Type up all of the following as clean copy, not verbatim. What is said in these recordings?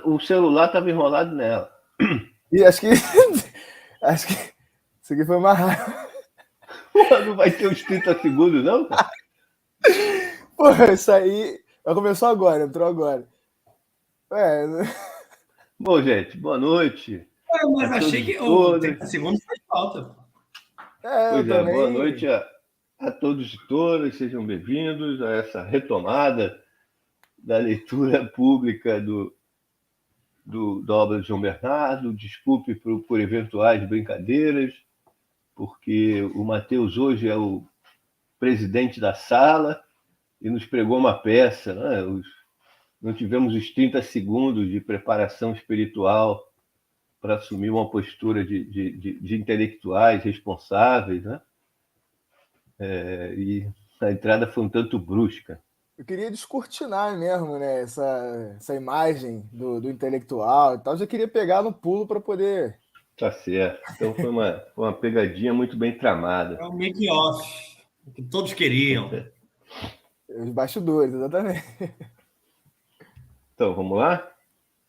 o celular estava enrolado nela. E acho que isso aqui foi uma raiva. Porra, não vai ter uns 30 segundos, não, cara? Porra, isso aí. Começou agora, entrou agora. Bom, gente, boa noite. Mas achei que o 30 segundos faz falta. Pois eu também. Boa noite a todos e todas, sejam bem-vindos a essa retomada da leitura pública da obra de João Bernardo. Desculpe por eventuais brincadeiras, porque o Matheus hoje é o presidente da sala e nos pregou uma peça, né? Não tivemos os 30 segundos de preparação espiritual para assumir uma postura de intelectuais responsáveis, né? E a entrada foi um tanto brusca. Eu queria descortinar mesmo, né? Essa imagem do intelectual e tal. Já queria pegar no pulo para poder. Tá certo. Então foi uma pegadinha muito bem tramada. É o make-off, o que todos queriam. Os bastidores, exatamente. Então, vamos lá?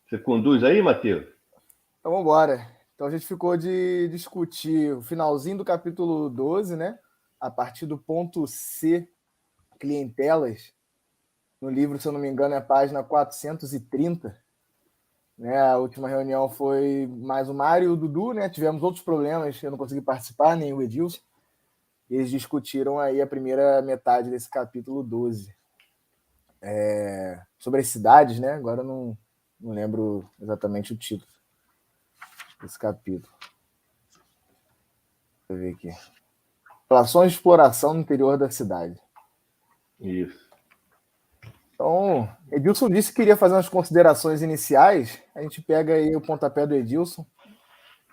Você conduz aí, Matheus? Então, vamos embora. Então, a gente ficou de discutir o finalzinho do capítulo 12, né? A partir do ponto C, clientelas. No livro, se eu não me engano, é a página 430. Né? A última reunião foi mais o Mário e o Dudu, né? Tivemos outros problemas, eu não consegui participar, nem o Edilson. Eles discutiram aí a primeira metade desse capítulo 12. Sobre as cidades, né? Agora eu não lembro exatamente o título desse capítulo. Deixa eu ver aqui. Relações de exploração no interior da cidade. Isso. Então, Edilson disse que queria fazer umas considerações iniciais. A gente pega aí o pontapé do Edilson.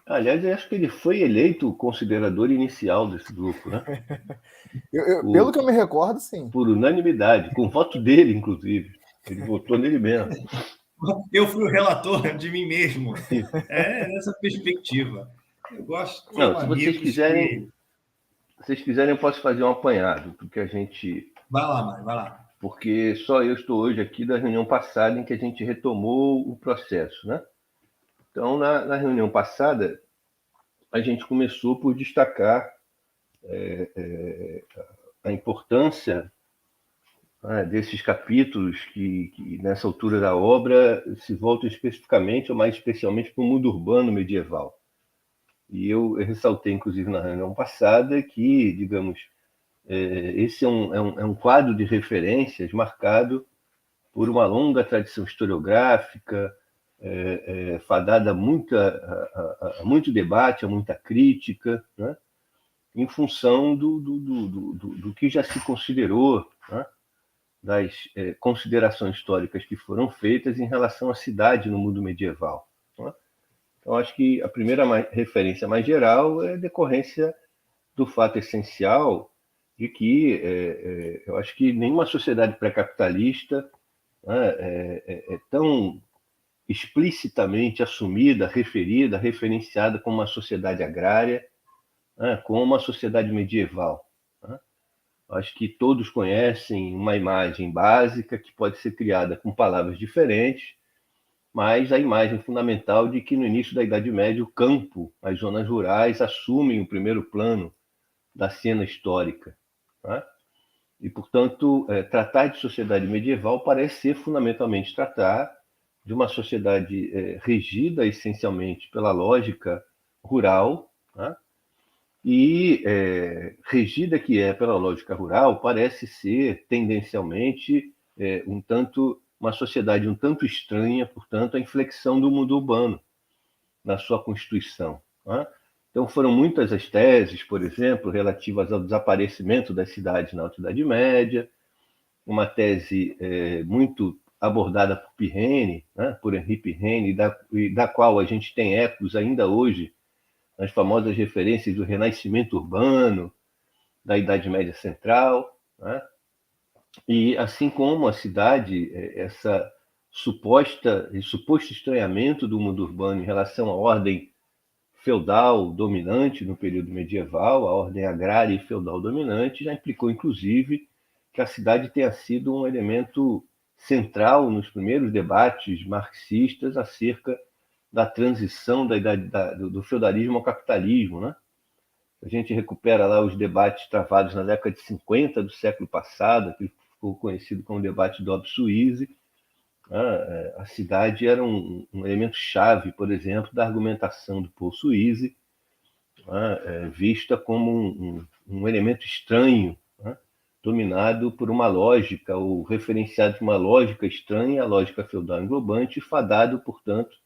Aliás, eu acho que ele foi eleito o considerador inicial desse grupo, né? Pelo que eu me recordo, sim. Por unanimidade, com o voto dele, inclusive. Ele votou nele mesmo. Eu fui o relator de mim mesmo. É nessa perspectiva. Eu gosto de Não, se vocês quiserem, eu posso fazer um apanhado, porque a gente... Vai lá, Mário, vai lá. Porque só eu estou hoje aqui da reunião passada em que a gente retomou o processo, né? Então, na reunião passada, a gente começou por destacar a importância, né, desses capítulos que, nessa altura da obra, se voltam especificamente, ou mais especialmente, para o mundo urbano medieval. E eu ressaltei, inclusive, na reunião passada, que, digamos, esse é um quadro de referências marcado por uma longa tradição historiográfica, fadada a muito debate, a muita crítica, né? Em função do que já se considerou, né? Das considerações históricas que foram feitas em relação à cidade no mundo medieval, né? Então, acho que a primeira referência mais geral é a decorrência do fato essencial de que eu acho que nenhuma sociedade pré-capitalista, né, é tão explicitamente assumida, referida, referenciada como uma sociedade agrária, né, como uma sociedade medieval, né? Acho que todos conhecem uma imagem básica que pode ser criada com palavras diferentes, mas a imagem fundamental de que no início da Idade Média o campo, as zonas rurais assumem o primeiro plano da cena histórica, né? E, portanto, tratar de sociedade medieval parece ser fundamentalmente tratar de uma sociedade regida essencialmente pela lógica rural, né? E regida que é pela lógica rural, parece ser tendencialmente uma sociedade um tanto estranha, portanto, à inflexão do mundo urbano na sua constituição, né? Então, foram muitas as teses, por exemplo, relativas ao desaparecimento das cidades na Alta Idade Média, uma tese muito abordada por Pirrene, né, por Henri Pirrene, da qual a gente tem ecos ainda hoje nas famosas referências do renascimento urbano, da Idade Média Central, né? E assim como a cidade, essa suposto estranhamento do mundo urbano em relação à ordem feudal dominante no período medieval, a ordem agrária e feudal dominante, já implicou, inclusive, que a cidade tenha sido um elemento central nos primeiros debates marxistas acerca da transição do feudalismo ao capitalismo, né? A gente recupera lá os debates travados na década de 50 do século passado, que ficou conhecido como debate Dobbs-Suisse. A cidade era um elemento chave, por exemplo, da argumentação do Paul Suisse, vista como um elemento estranho, dominado por uma lógica, ou referenciado por uma lógica estranha, a lógica feudal englobante, e fadado, portanto,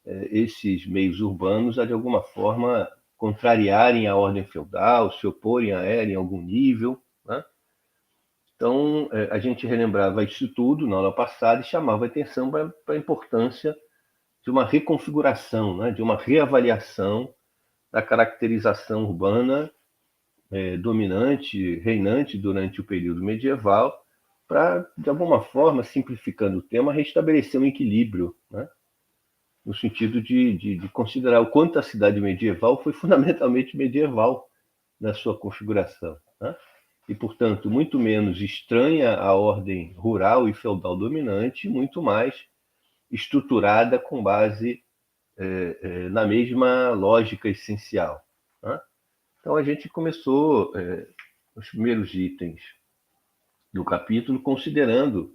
esses meios urbanos a, de alguma forma, contrariarem a ordem feudal, se oporem a ela em algum nível, né? Então, a gente relembrava isso tudo na aula passada e chamava a atenção para a importância de uma reconfiguração, né? De uma reavaliação da caracterização urbana dominante, reinante durante o período medieval, para, de alguma forma, simplificando o tema, restabelecer um equilíbrio, né? No sentido de considerar o quanto a cidade medieval foi fundamentalmente medieval na sua configuração, né? E, portanto, muito menos estranha à ordem rural e feudal dominante, muito mais estruturada com base na mesma lógica essencial, né? Então, a gente começou os primeiros itens do capítulo considerando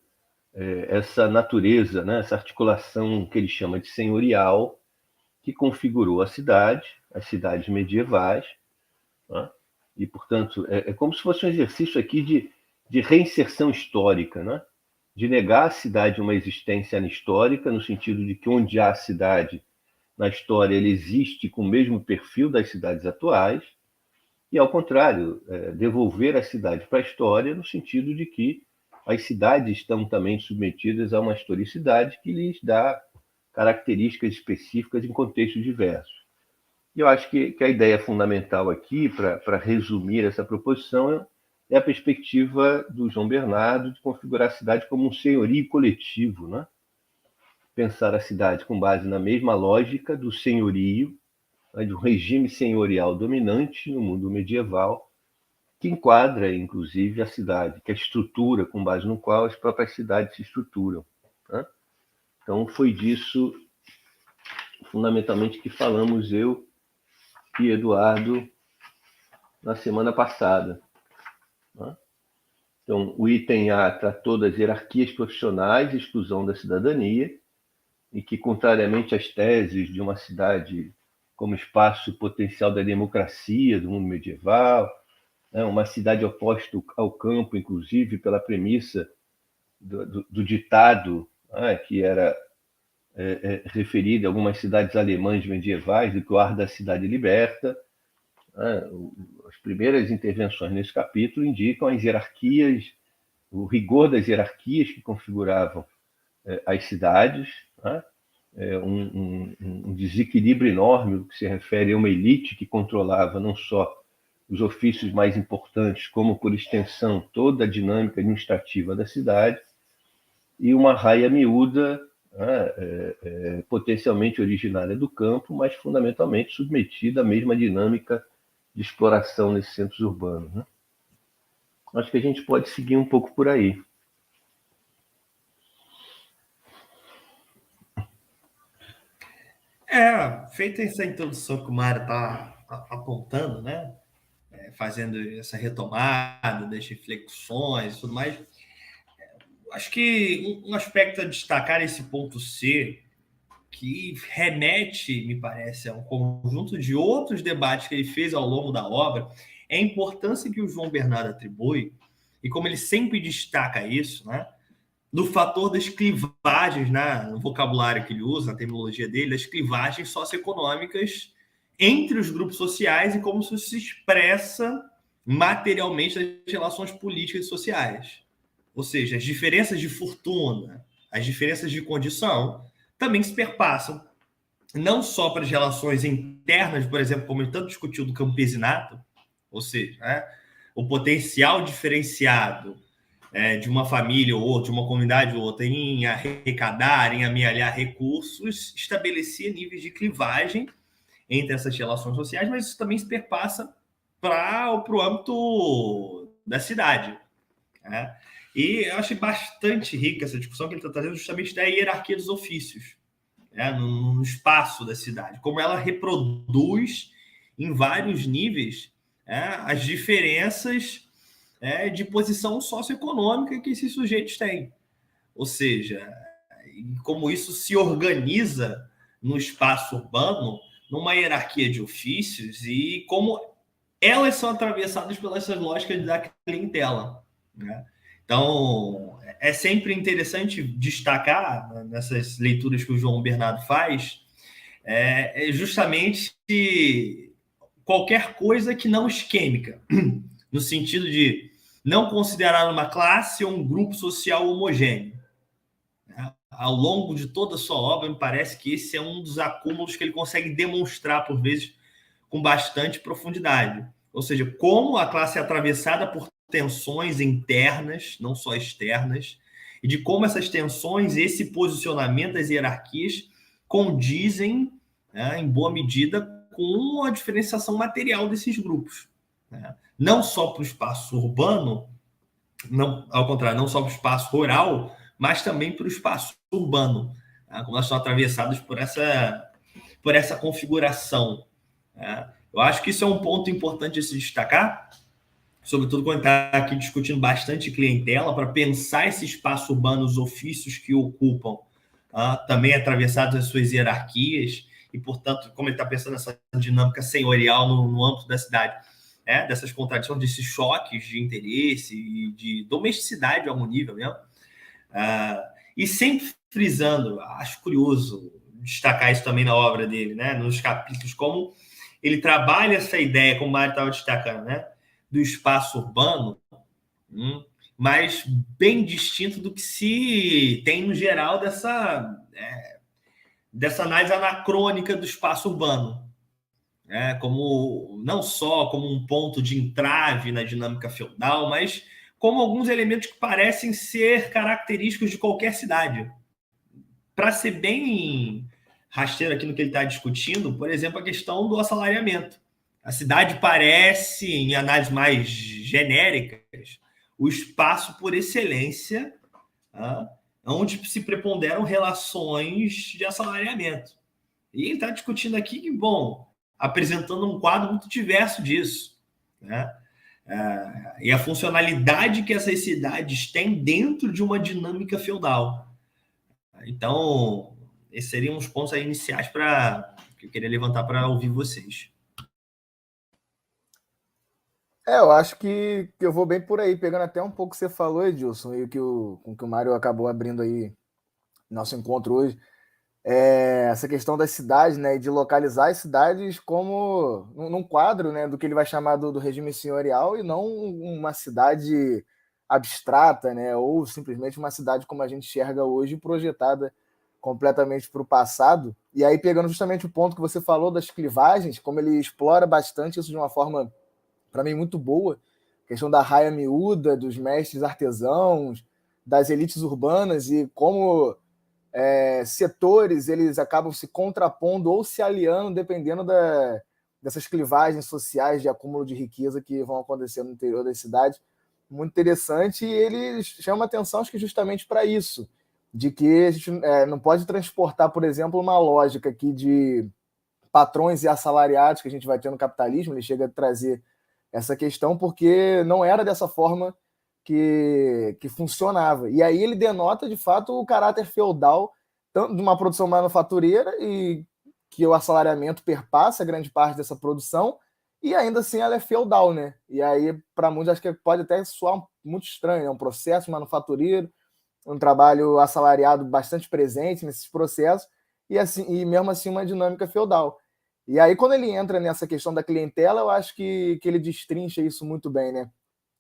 essa natureza, né, essa articulação que ele chama de senhorial, que configurou a cidade, as cidades medievais, né? E, portanto, é como se fosse um exercício aqui de reinserção histórica, né? De negar à cidade uma existência anistórica, no sentido de que onde há cidade, na história, ele existe com o mesmo perfil das cidades atuais, e, ao contrário, devolver a cidade para a história, no sentido de que as cidades estão também submetidas a uma historicidade que lhes dá características específicas em contextos diversos. E eu acho que a ideia fundamental aqui, para resumir essa proposição, é a perspectiva do João Bernardo de configurar a cidade como um senhorio coletivo, né? Pensar a cidade com base na mesma lógica do senhorio, né, de um regime senhorial dominante no mundo medieval, que enquadra, inclusive, a cidade, que é a estrutura com base no qual as próprias cidades se estruturam, né? Então, foi disso, fundamentalmente, que falamos eu e Eduardo na semana passada, né? Então, o item A tratou das hierarquias profissionais e exclusão da cidadania, e que, contrariamente às teses de uma cidade como espaço potencial da democracia do mundo medieval, uma cidade oposta ao campo, inclusive pela premissa do ditado, que era referido a algumas cidades alemãs medievais, do que o ar da cidade liberta. As primeiras intervenções nesse capítulo indicam as hierarquias, o rigor das hierarquias que configuravam as cidades, um desequilíbrio enorme no que se refere a uma elite que controlava não só os ofícios mais importantes, como, por extensão, toda a dinâmica administrativa da cidade, e uma raia miúda, potencialmente originária do campo, mas fundamentalmente submetida à mesma dinâmica de exploração nesses centros urbanos, né? Acho que a gente pode seguir um pouco por aí. Feita essa introdução que o Mário está apontando, né? Fazendo essa retomada das reflexões e tudo mais, acho que um aspecto a destacar esse ponto C, que remete, me parece, a um conjunto de outros debates que ele fez ao longo da obra, é a importância que o João Bernardo atribui, e como ele sempre destaca isso, né, do fator das clivagens, né, no vocabulário que ele usa, na terminologia dele, das clivagens socioeconômicas entre os grupos sociais e como isso se expressa materialmente nas relações políticas e sociais. Ou seja, as diferenças de fortuna, as diferenças de condição também se perpassam não só para as relações internas, por exemplo, como ele tanto discutiu do campesinato, ou seja, né, o potencial diferenciado de uma família ou outra, de uma comunidade ou outra, em arrecadar, em amealhar recursos, estabelecia níveis de clivagem entre essas relações sociais, mas isso também se perpassa para o âmbito da cidade, né? E eu achei bastante rica essa discussão que ele está trazendo justamente da hierarquia dos ofícios, né, no espaço da cidade, como ela reproduz em vários níveis as diferenças de posição socioeconômica que esses sujeitos têm. Ou seja, como isso se organiza no espaço urbano, numa hierarquia de ofícios, e como elas são atravessadas pelas lógicas da clientela, né? Então, é sempre interessante destacar, né, nessas leituras que o João Bernardo faz, justamente qualquer coisa que não esquêmica, no sentido de não considerar uma classe ou um grupo social homogêneo. Ao longo de toda a sua obra, me parece que esse é um dos acúmulos que ele consegue demonstrar, por vezes, com bastante profundidade. Ou seja, como a classe é atravessada por tensões internas, não só externas, e de como essas tensões, esse posicionamento das hierarquias, condizem, em boa medida, com a diferenciação material desses grupos. Não só para o espaço urbano, não, ao contrário, não só para o espaço rural, mas também para o espaço urbano, como elas são atravessadas por essa configuração. Eu acho que isso é um ponto importante de se destacar, sobretudo quando está aqui discutindo bastante clientela, para pensar esse espaço urbano, os ofícios que ocupam, também atravessados as suas hierarquias, e, portanto, como ele está pensando nessa dinâmica senhorial no âmbito da cidade, dessas contradições, desses choques de interesse e de domesticidade a algum nível mesmo. E sempre frisando, acho curioso destacar isso também na obra dele, né, nos capítulos, como ele trabalha essa ideia, como o Mário estava destacando, né, do espaço urbano, mas bem distinto do que se tem no geral dessa análise anacrônica do espaço urbano, como não só como um ponto de entrave na dinâmica feudal, mas como alguns elementos que parecem ser característicos de qualquer cidade. Para ser bem rasteiro aqui no que ele está discutindo, por exemplo, a questão do assalariamento. A cidade parece, em análises mais genéricas, o espaço por excelência, onde se preponderam relações de assalariamento. E ele está discutindo aqui que, bom, apresentando um quadro muito diverso disso, né? E a funcionalidade que essas cidades têm dentro de uma dinâmica feudal. Então, esses seriam os pontos aí iniciais que eu queria levantar para ouvir vocês. Eu acho que eu vou bem por aí, pegando até um pouco o que você falou, Edilson, e com que o Mário acabou abrindo aí nosso encontro hoje. Essa questão das cidades, né, de localizar as cidades como num quadro, né, do que ele vai chamar do regime senhorial, e não uma cidade abstrata, né, ou simplesmente uma cidade como a gente enxerga hoje, projetada completamente para o passado. E aí, pegando justamente o ponto que você falou das clivagens, como ele explora bastante isso de uma forma, para mim, muito boa, a questão da raia miúda, dos mestres artesãos, das elites urbanas, e como setores eles acabam se contrapondo ou se aliando dependendo dessas clivagens sociais de acúmulo de riqueza que vão acontecer no interior das cidades. Muito interessante, e ele chama atenção, acho que justamente para isso, de que a gente não pode transportar, por exemplo, uma lógica aqui de patrões e assalariados que a gente vai ter no capitalismo. Ele chega a trazer essa questão porque não era dessa forma que funcionava. E aí ele denota, de fato, o caráter feudal tanto de uma produção manufatureira, e que o assalariamento perpassa grande parte dessa produção, e ainda assim ela é feudal, né? E aí, para muitos, acho que pode até soar muito estranho, né? Um processo manufatureiro, um trabalho assalariado bastante presente nesses processos, e mesmo assim uma dinâmica feudal. E aí, quando ele entra nessa questão da clientela, eu acho que ele destrincha isso muito bem, né?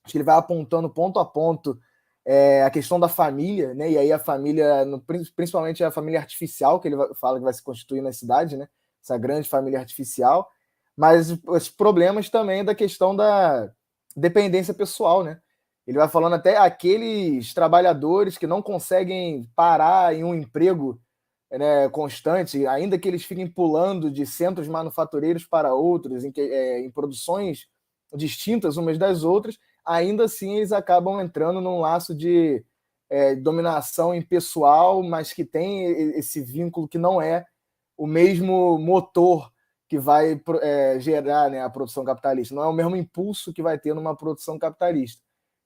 Acho que ele vai apontando ponto a ponto a questão da família, né? E aí a família, principalmente a família artificial, que ele fala que vai se constituir na cidade, né? Essa grande família artificial, mas os problemas também da questão da dependência pessoal, né? Ele vai falando até aqueles trabalhadores que não conseguem parar em um emprego, né, constante, ainda que eles fiquem pulando de centros manufatureiros para outros, em produções distintas umas das outras, ainda assim eles acabam entrando num laço de dominação impessoal, mas que tem esse vínculo que não é o mesmo motor que vai gerar, né, a produção capitalista. Não é o mesmo impulso que vai ter numa produção capitalista.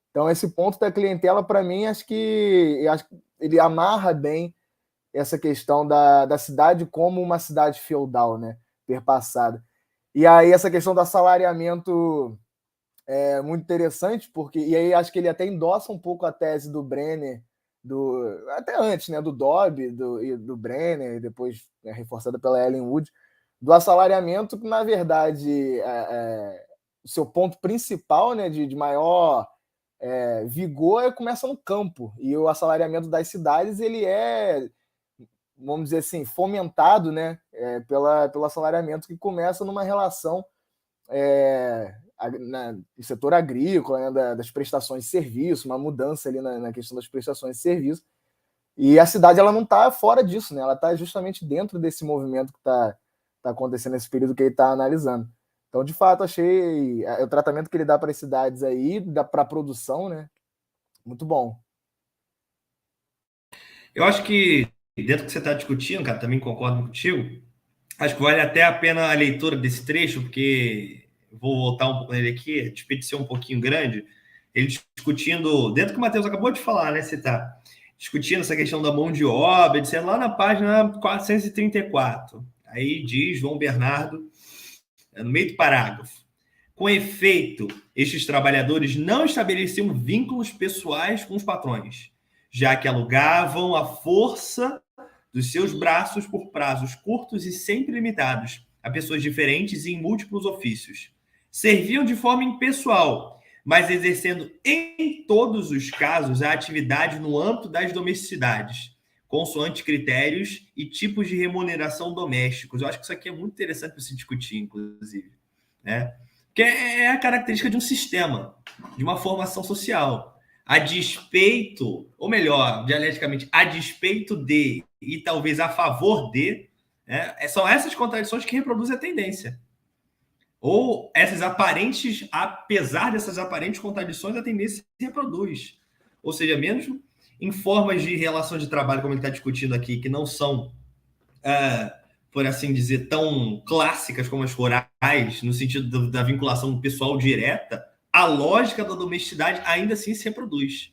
Então, esse ponto da clientela, para mim, acho que ele amarra bem essa questão da cidade como uma cidade feudal, né, perpassada. E aí, essa questão do assalariamento é muito interessante, porque e aí acho que ele até endossa um pouco a tese do Brenner, até antes, né, do Dobbs, do Brenner, depois reforçada pela Ellen Wood, do assalariamento, que na verdade o seu ponto principal, né, de maior vigor começa no campo, e o assalariamento das cidades ele vamos dizer assim, fomentado, né, pelo assalariamento que começa numa relação no setor agrícola, né, das prestações de serviço, uma mudança ali na questão das prestações de serviço. E a cidade ela não está fora disso, né? Ela está justamente dentro desse movimento que está acontecendo nesse período que ele está analisando. Então, de fato, achei o tratamento que ele dá para as cidades aí, para a produção, né? Muito bom. Eu acho que, dentro do que você está discutindo, cara, também concordo contigo, acho que vale até a pena a leitura desse trecho, porque vou voltar um pouco nele aqui, a despeito de ser um pouquinho grande, ele discutindo, dentro do que o Matheus acabou de falar, né, você está discutindo essa questão da mão de obra, etc., lá na página 434. Aí diz João Bernardo, no meio do parágrafo: com efeito, estes trabalhadores não estabeleciam vínculos pessoais com os patrões, já que alugavam a força dos seus braços por prazos curtos e sempre limitados a pessoas diferentes e em múltiplos ofícios. Serviam de forma impessoal, mas exercendo em todos os casos a atividade no âmbito das domesticidades, consoante critérios e tipos de remuneração domésticos. Eu acho que isso aqui é muito interessante para se discutir, inclusive, né? Que é a característica de um sistema, de uma formação social. A despeito, ou melhor, dialeticamente, a despeito de e talvez a favor de, né, são essas contradições que reproduzem a tendência. Ou essas aparentes, apesar dessas aparentes contradições, a tendência se reproduz. Ou seja, mesmo em formas de relação de trabalho, como ele está discutindo aqui, que não são, por assim dizer, tão clássicas como as rurais, no sentido da vinculação pessoal direta, a lógica da domesticidade ainda assim se reproduz,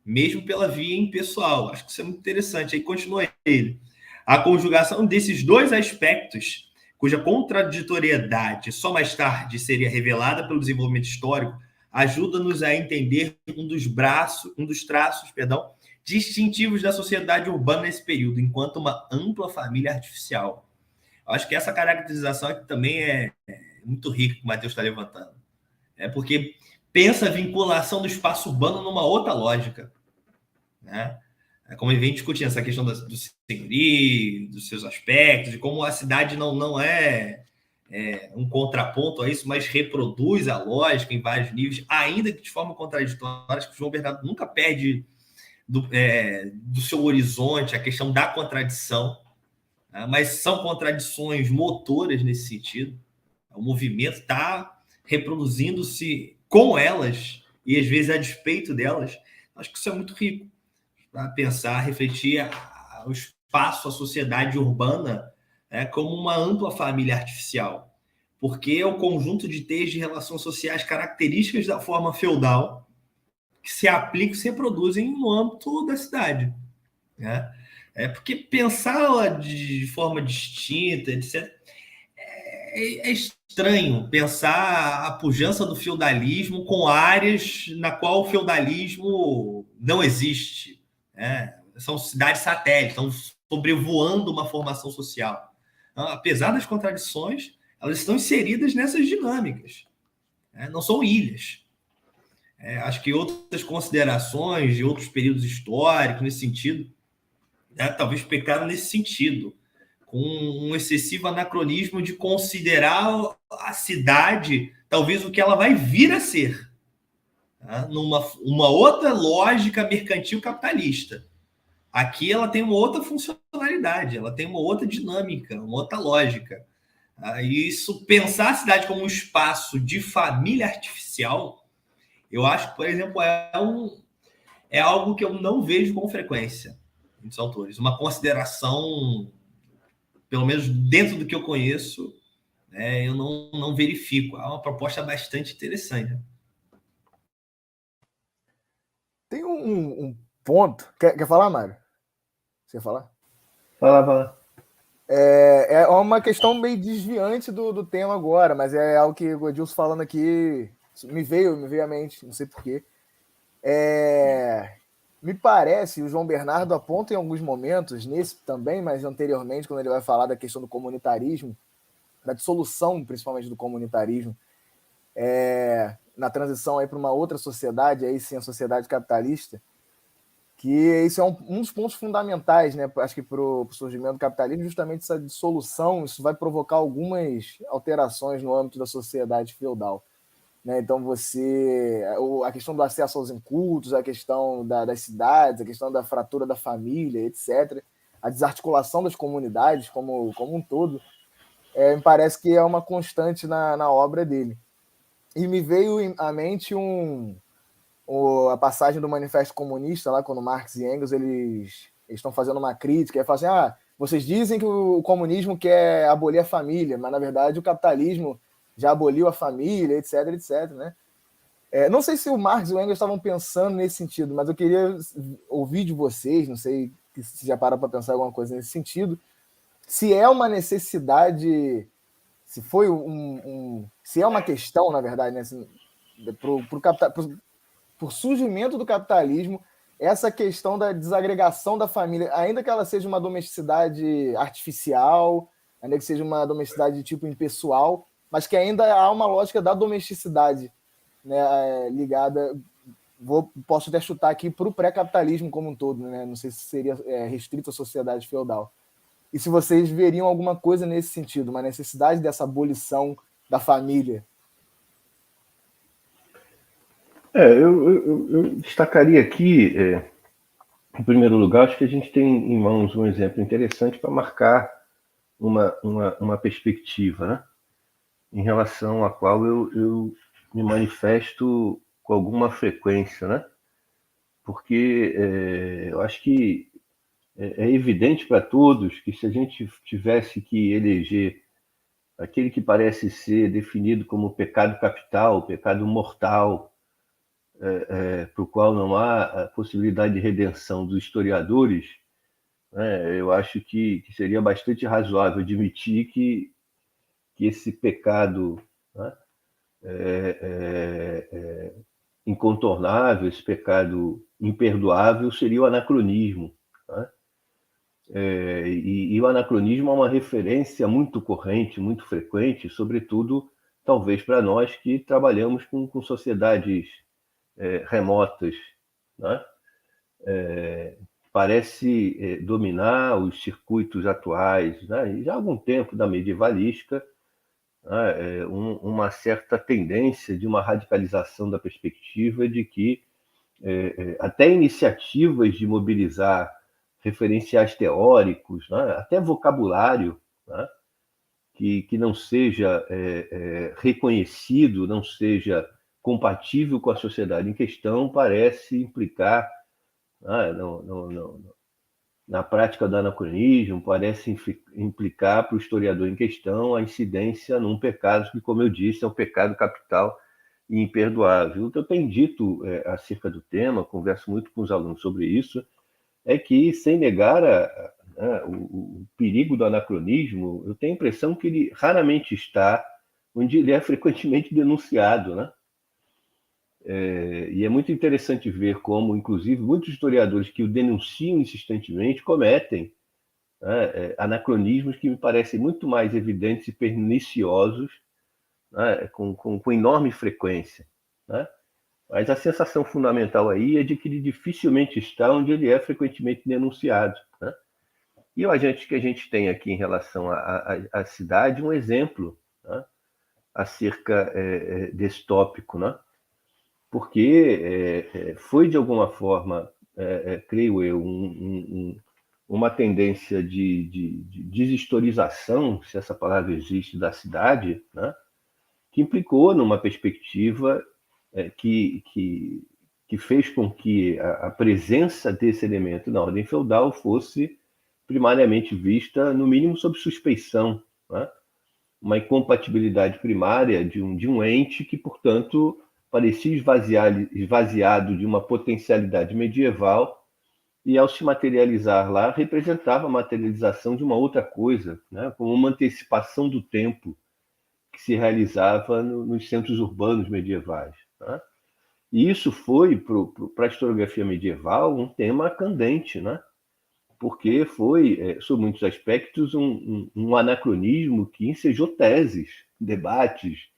mesmo pela via impessoal. Acho que isso é muito interessante. Aí continua ele. A conjugação desses dois aspectos, cuja contraditoriedade só mais tarde seria revelada pelo desenvolvimento histórico, ajuda-nos a entender um dos traços, distintivos da sociedade urbana nesse período, enquanto uma ampla família artificial. Acho que essa caracterização aqui também é muito rica que o Matheus está levantando. Porque pensa a vinculação do espaço urbano numa outra lógica, né? Como ele vem discutindo essa questão do senhorio, dos seus aspectos, de como a cidade não é um contraponto a isso, mas reproduz a lógica em vários níveis, ainda que de forma contraditória. Acho que o João Bernardo nunca perde do seu horizonte a questão da contradição, né? Mas são contradições motoras nesse sentido. O movimento está reproduzindo-se com elas e às vezes a despeito delas. Acho que isso é muito rico para pensar, refletir o espaço, a sociedade urbana, né, como uma ampla família artificial, porque é o conjunto de teias de relações sociais características da forma feudal que se aplicam e se reproduzem no âmbito da cidade, né? Porque pensá-la de forma distinta, etc., é estranho pensar a pujança do feudalismo com áreas na qual o feudalismo não existe, né? São cidades satélites, estão sobrevoando uma formação social. Então, apesar das contradições, elas estão inseridas nessas dinâmicas, né? Não são ilhas. Acho que outras considerações de outros períodos históricos nesse sentido, né, talvez pecaram nesse sentido, com um excessivo anacronismo de considerar a cidade talvez o que ela vai vir a ser, né, uma outra lógica mercantil capitalista. Aqui ela tem uma outra funcionalidade, ela tem uma outra dinâmica, uma outra lógica. E isso, pensar a cidade como um espaço de família artificial, Eu acho que, por exemplo, é algo que eu não vejo com frequência em muitos autores. Uma consideração, pelo menos dentro do que eu conheço, né, eu não verifico. É uma proposta bastante interessante. Tem um ponto. Quer falar, Mário? Você quer falar? Fala. É uma questão meio desviante do tema agora, mas é algo que o Edilson falando aqui me veio à mente, não sei porquê. Me parece, o João Bernardo aponta em alguns momentos, nesse também, mas anteriormente, quando ele vai falar da questão do comunitarismo, da dissolução, principalmente do comunitarismo, na transição aí para uma outra sociedade, aí sim a sociedade capitalista, que isso é um dos pontos fundamentais, né? Acho que para o surgimento do capitalismo, justamente essa dissolução, isso vai provocar algumas alterações no âmbito da sociedade feudal. Né? Então, a questão do acesso aos incultos, a questão das cidades, a questão da fratura da família, etc., a desarticulação das comunidades como um todo, me parece que é uma constante na obra dele. E me veio à mente a passagem do Manifesto Comunista, lá quando Marx e Engels eles estão fazendo uma crítica, e falam assim, vocês dizem que o comunismo quer abolir a família, mas na verdade o capitalismo já aboliu a família, etc, etc, né? Não sei se o Marx e o Engels estavam pensando nesse sentido, mas eu queria ouvir de vocês, não sei se já pararam para pensar alguma coisa nesse sentido, se é uma necessidade, se foi se é uma questão, na verdade, né, assim, por surgimento do capitalismo, essa questão da desagregação da família, ainda que ela seja uma domesticidade artificial, ainda que seja uma domesticidade de tipo impessoal, mas que ainda há uma lógica da domesticidade, né, ligada, posso até chutar aqui, para o pré-capitalismo como um todo, né? Não sei se seria restrito à sociedade feudal. E se vocês veriam alguma coisa nesse sentido, uma necessidade dessa abolição da família. Eu destacaria aqui, em primeiro lugar, acho que a gente tem em mãos um exemplo interessante para marcar uma perspectiva, né? Em relação à qual eu me manifesto com alguma frequência, né? Porque eu acho que é evidente para todos que se a gente tivesse que eleger aquele que parece ser definido como pecado capital, pecado mortal, para o qual não há a possibilidade de redenção dos historiadores, né, eu acho que seria bastante razoável admitir que esse pecado, né, incontornável, esse pecado imperdoável seria o anacronismo. Né? E o anacronismo é uma referência muito corrente, muito frequente, sobretudo, talvez para nós que trabalhamos com sociedades remotas. Né? Parece dominar os circuitos atuais, né? E já há algum tempo da medievalística, né? Uma certa tendência de uma radicalização da perspectiva de que até iniciativas de mobilizar referenciais teóricos, né? Até vocabulário, né? que não seja reconhecido, não seja compatível com a sociedade em questão, parece implicar na prática do anacronismo, parece implicar para o historiador em questão a incidência num pecado que, como eu disse, é um pecado capital e imperdoável. O que eu tenho dito acerca do tema, converso muito com os alunos sobre isso, é que, sem negar o perigo do anacronismo, eu tenho a impressão que ele raramente está onde ele é frequentemente denunciado, né? E é muito interessante ver como, inclusive, muitos historiadores que o denunciam insistentemente cometem anacronismos que me parecem muito mais evidentes e perniciosos, né, com enorme frequência. Né? Mas a sensação fundamental aí é de que ele dificilmente está onde ele é frequentemente denunciado. Né? E a gente tem aqui em relação à cidade um exemplo, né, acerca desse tópico, né? Porque foi, de alguma forma, creio eu, uma tendência de deshistorização, se essa palavra existe, da cidade, né? Que implicou numa perspectiva que fez com que a presença desse elemento na ordem feudal fosse primariamente vista, no mínimo, sob suspeição, né? Uma incompatibilidade primária de um ente que, portanto, parecia esvaziado de uma potencialidade medieval e, ao se materializar lá, representava a materialização de uma outra coisa, né? Como uma antecipação do tempo que se realizava nos centros urbanos medievais, né? E isso foi, para a historiografia medieval, um tema candente, né? Porque foi, sob muitos aspectos, um anacronismo que ensejou teses, debates,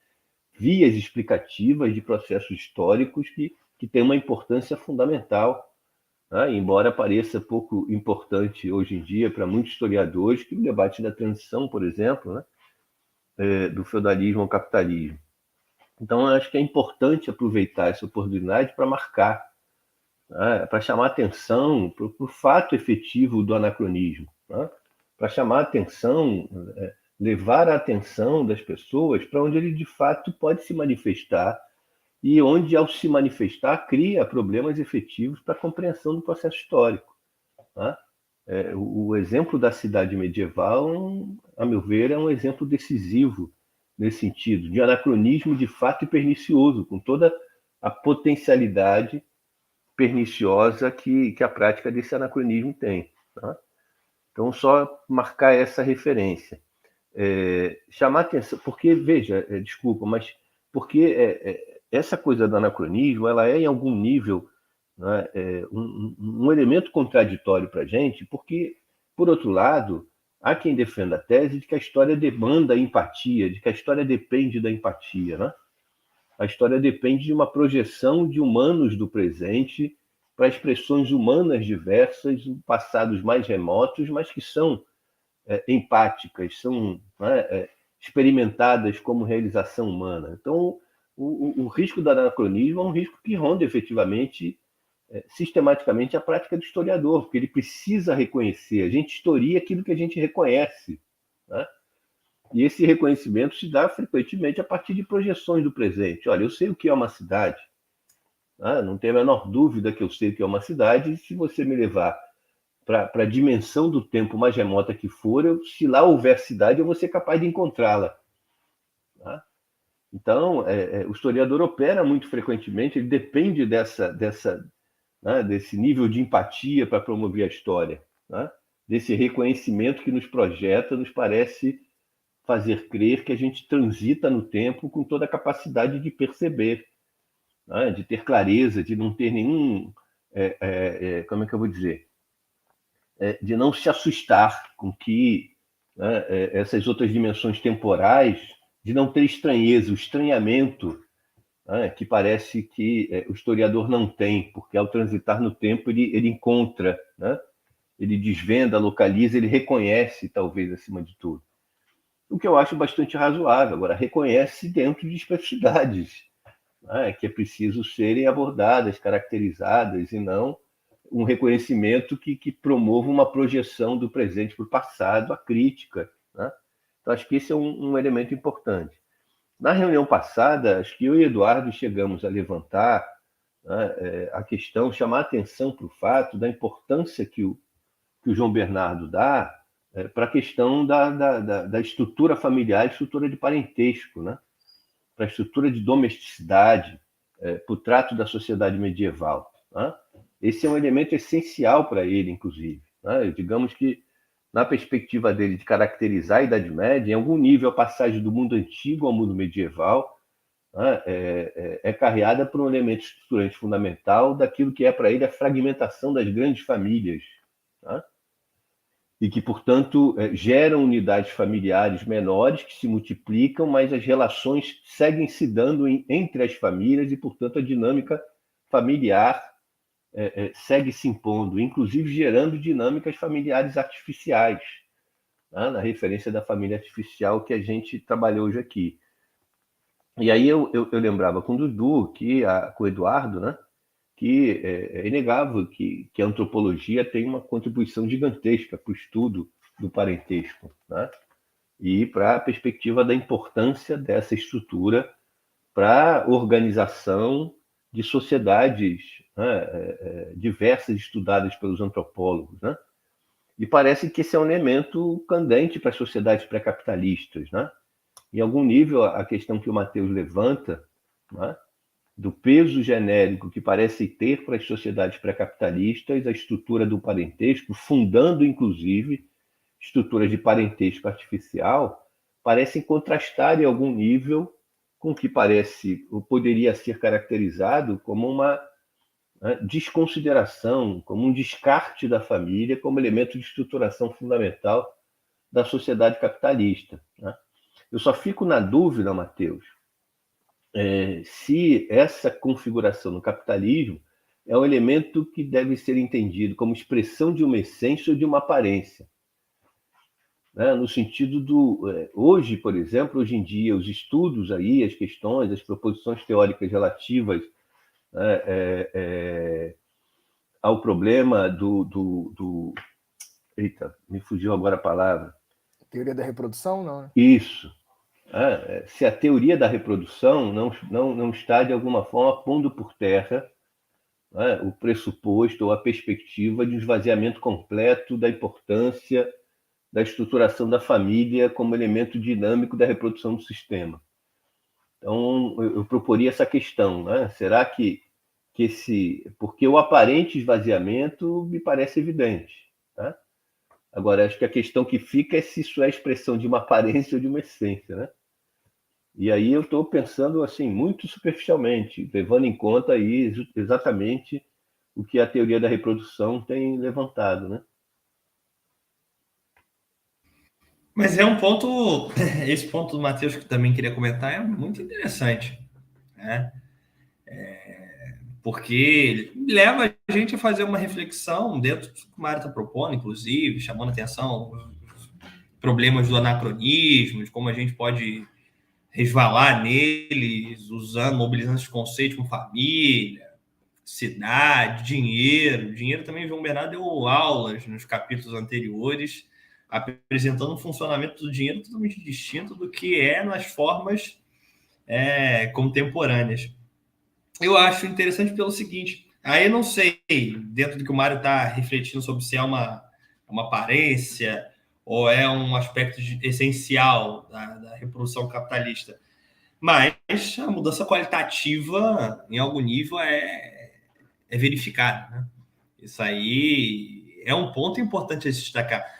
vias explicativas de processos históricos que têm uma importância fundamental, né? Embora pareça pouco importante hoje em dia para muitos historiadores, que o debate da transição, por exemplo, né? Do feudalismo ao capitalismo. Então, eu acho que é importante aproveitar essa oportunidade para marcar, né? Para chamar atenção para o fato efetivo do anacronismo, né? Para chamar atenção, levar a atenção das pessoas para onde ele de fato pode se manifestar e onde, ao se manifestar, cria problemas efetivos para a compreensão do processo histórico, né? O exemplo da cidade medieval, a meu ver, é um exemplo decisivo nesse sentido, de anacronismo de fato e pernicioso, com toda a potencialidade perniciosa que a prática desse anacronismo tem, tá? Então, só marcar essa referência. Chamar atenção, porque, veja, desculpa, mas porque essa coisa do anacronismo, ela é, em algum nível, né, um elemento contraditório para a gente, porque, por outro lado, há quem defenda a tese de que a história demanda empatia, de que a história depende da empatia, né? A história depende de uma projeção de humanos do presente para expressões humanas diversas, passados mais remotos, mas que são empáticas, são, né, experimentadas como realização humana. Então, o risco do anacronismo é um risco que ronda efetivamente, sistematicamente, a prática do historiador, porque ele precisa reconhecer. A gente historia aquilo que a gente reconhece, né? E esse reconhecimento se dá frequentemente a partir de projeções do presente. Olha, eu sei o que é uma cidade, né? Não tenho a menor dúvida que eu sei o que é uma cidade, e se você me levar para a dimensão do tempo mais remota que for, se lá houver cidade, eu vou ser capaz de encontrá-la, né? Então, o historiador opera muito frequentemente, ele depende né, desse nível de empatia para promover a história, né? Desse reconhecimento que nos projeta, nos parece fazer crer que a gente transita no tempo com toda a capacidade de perceber, né? De ter clareza, de não ter nenhum, como é que eu vou dizer, de não se assustar com que, né, essas outras dimensões temporais, de não ter estranheza, o estranhamento, né, que parece que o historiador não tem, porque ao transitar no tempo ele encontra, né, ele desvenda, localiza, ele reconhece, talvez, acima de tudo. O que eu acho bastante razoável. Agora, reconhece dentro de especificidades, né, que é preciso serem abordadas, caracterizadas, e não um reconhecimento que promova uma projeção do presente para o passado, a crítica, né? Então, acho que esse é um elemento importante. Na reunião passada, acho que eu e Eduardo chegamos a levantar, né, a questão, chamar a atenção para o fato da importância que o João Bernardo dá para a questão da estrutura familiar, estrutura de parentesco, né? Para a estrutura de domesticidade, para o trato da sociedade medieval, né? Esse é um elemento essencial para ele, inclusive, né? Digamos que, na perspectiva dele de caracterizar a Idade Média, em algum nível, a passagem do mundo antigo ao mundo medieval, né, é carreada por um elemento estruturante fundamental daquilo que é para ele a fragmentação das grandes famílias, né? E que, portanto, geram unidades familiares menores que se multiplicam, mas as relações seguem se dando entre as famílias e, portanto, a dinâmica familiar segue se impondo, inclusive gerando dinâmicas familiares artificiais, né? Na referência da família artificial que a gente trabalhou hoje aqui. E aí eu lembrava com o Dudu, com o Eduardo, né, que é inegável que a antropologia tem uma contribuição gigantesca para o estudo do parentesco, né? E para a perspectiva da importância dessa estrutura para a organização de sociedades, né, diversas, estudadas pelos antropólogos, né? E parece que esse é um elemento candente para as sociedades pré-capitalistas, né? Em algum nível, a questão que o Matheus levanta, né, do peso genérico que parece ter para as sociedades pré-capitalistas a estrutura do parentesco, fundando, inclusive, estruturas de parentesco artificial, parecem contrastar em algum nível com o que parece ou poderia ser caracterizado como uma, né, desconsideração, como um descarte da família como elemento de estruturação fundamental da sociedade capitalista, né? Eu só fico na dúvida, Matheus, se essa configuração no capitalismo é um elemento que deve ser entendido como expressão de uma essência ou de uma aparência, né? No sentido hoje, por exemplo, hoje em dia, os estudos aí, as questões, as proposições teóricas relativas, né, ao problema eita, me fugiu agora a palavra. Teoria da reprodução, não, né? Isso. Se a teoria da reprodução não está, de alguma forma, pondo por terra, né, o pressuposto ou a perspectiva de um esvaziamento completo da importância da estruturação da família como elemento dinâmico da reprodução do sistema. Então, eu proporia essa questão, né? Será que porque o aparente esvaziamento me parece evidente, tá? Agora, acho que a questão que fica é se isso é a expressão de uma aparência ou de uma essência, né? E aí eu estou pensando assim muito superficialmente, levando em conta aí exatamente o que a teoria da reprodução tem levantado, né? Mas é um ponto, esse ponto do Matheus que eu também queria comentar é muito interessante, né? Porque leva a gente a fazer uma reflexão dentro do que o Mário está propondo, inclusive, chamando atenção os problemas do anacronismo, de como a gente pode resvalar neles, mobilizando esses conceitos como família, cidade, dinheiro. Dinheiro também, João Bernardo deu aulas nos capítulos anteriores, apresentando um funcionamento do dinheiro totalmente distinto do que é nas formas contemporâneas. Eu acho interessante pelo seguinte, aí eu não sei, dentro do que o Mário está refletindo sobre se é uma aparência ou é um aspecto essencial da reprodução capitalista, mas a mudança qualitativa, em algum nível, é verificada, né? Isso aí é um ponto importante a se destacar.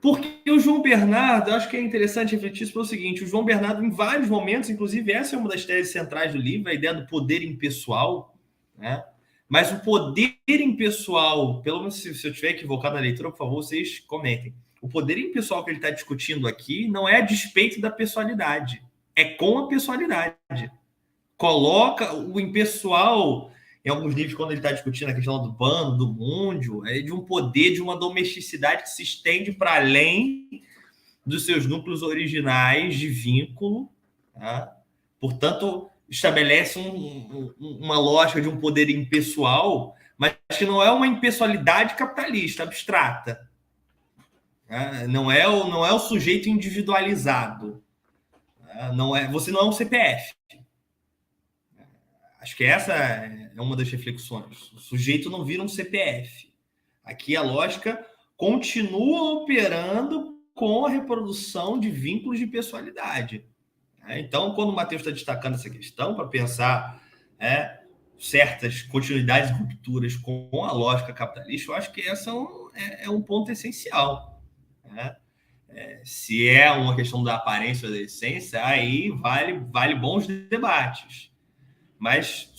Porque o João Bernardo, eu acho que é interessante refletir isso pelo seguinte, o João Bernardo, em vários momentos, inclusive essa é uma das teses centrais do livro, a ideia do poder impessoal, né? Mas o poder impessoal, pelo menos se eu estiver equivocado na leitura, por favor, vocês comentem. O poder impessoal que ele está discutindo aqui não é a despeito da pessoalidade, é com a pessoalidade. Coloca o impessoal em alguns livros, quando ele está discutindo a questão do bando, do mundio, é de um poder, de uma domesticidade que se estende para além dos seus núcleos originais de vínculo, tá? Portanto, estabelece uma lógica de um poder impessoal, mas que não é uma impessoalidade capitalista, abstrata. Tá? Não é o sujeito individualizado. Tá? Você não é um CPF. Acho que essa é uma das reflexões. O sujeito não vira um CPF. Aqui a lógica continua operando com a reprodução de vínculos de pessoalidade. Então, quando o Matheus está destacando essa questão, para pensar certas continuidades e rupturas com a lógica capitalista, eu acho que essa é um ponto essencial. Né? Se é uma questão da aparência ou da essência, aí vale bons debates. Mas,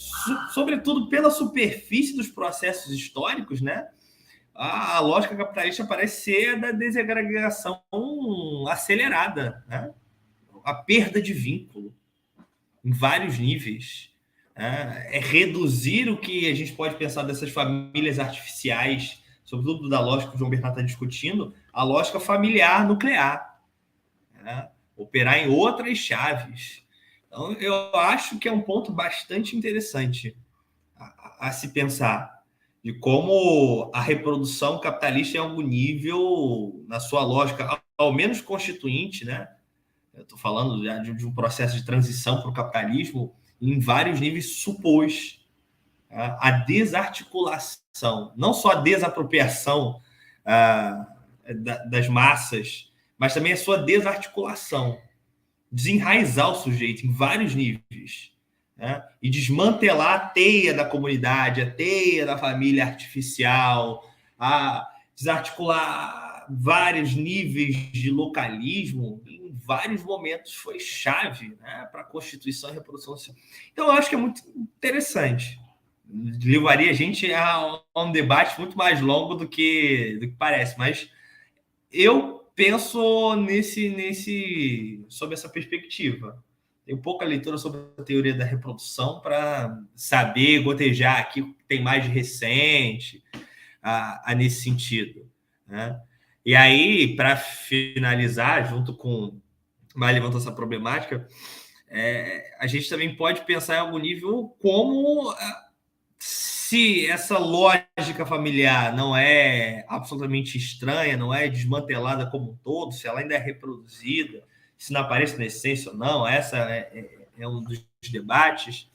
sobretudo, pela superfície dos processos históricos, né, a lógica capitalista parece ser da desagregação acelerada, né? A perda de vínculo em vários níveis. Né? É reduzir o que a gente pode pensar dessas famílias artificiais, sobretudo da lógica que o João Bernardo está discutindo, a lógica familiar nuclear. Né? Operar em outras chaves. Então, eu acho que é um ponto bastante interessante a se pensar, de como a reprodução capitalista, em algum nível, na sua lógica, ao menos constituinte, né? Eu estou falando de um processo de transição para o capitalismo, em vários níveis, supôs a desarticulação, não só a desapropriação das massas, mas também a sua desarticulação, desenraizar o sujeito em vários níveis, né? E desmantelar a teia da comunidade, a teia da família artificial, a desarticular vários níveis de localismo, em vários momentos foi chave, né, para a constituição e reprodução social. Então, eu acho que é muito interessante. Levaria a gente a um debate muito mais longo do que parece, mas eu penso sob essa perspectiva. Tenho pouca leitura sobre a teoria da reprodução para saber gotejar aqui o que tem mais de recente nesse sentido, né? E aí, para finalizar, junto com mais levanta essa problemática, a gente também pode pensar em algum nível como se essa lógica familiar não é absolutamente estranha, não é desmantelada como um todo, se ela ainda é reproduzida, se não aparece na essência ou não, essa é um dos debates.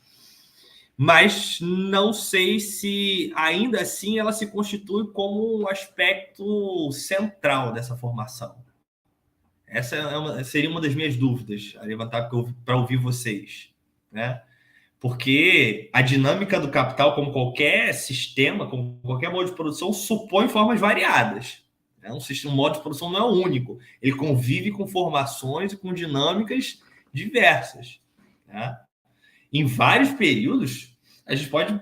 Mas não sei se ainda assim ela se constitui como um aspecto central dessa formação. Essa seria uma das minhas dúvidas a levantar para ouvir vocês, né? Porque a dinâmica do capital, como qualquer sistema, como qualquer modo de produção, supõe formas variadas. Um modo de produção não é único. Ele convive com formações e com dinâmicas diversas, né? Em vários períodos, a gente pode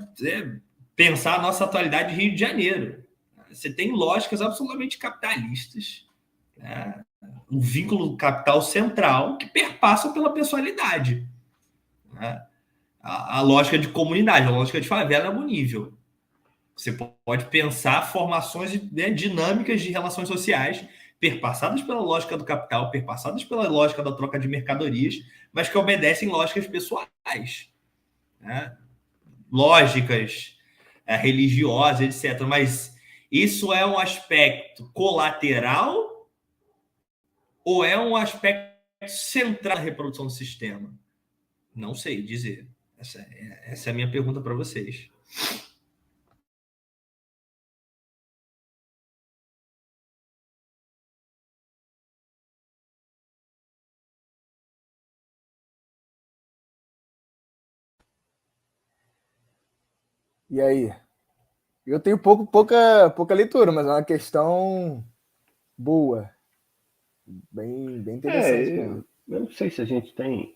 pensar a nossa atualidade de Rio de Janeiro. Você tem lógicas absolutamente capitalistas, né? Um vínculo do capital central que perpassa pela pessoalidade, né? A lógica de comunidade, a lógica de favela é algum nível. Você pode pensar formações dinâmicas de relações sociais perpassadas pela lógica do capital, perpassadas pela lógica da troca de mercadorias, mas que obedecem lógicas pessoais, né? Lógicas religiosas, etc. Mas isso é um aspecto colateral ou é um aspecto central na reprodução do sistema? Não sei dizer. Essa é a minha pergunta para vocês. E aí? Eu tenho pouca leitura, mas é uma questão boa. Bem interessante mesmo. Eu não sei se a gente tem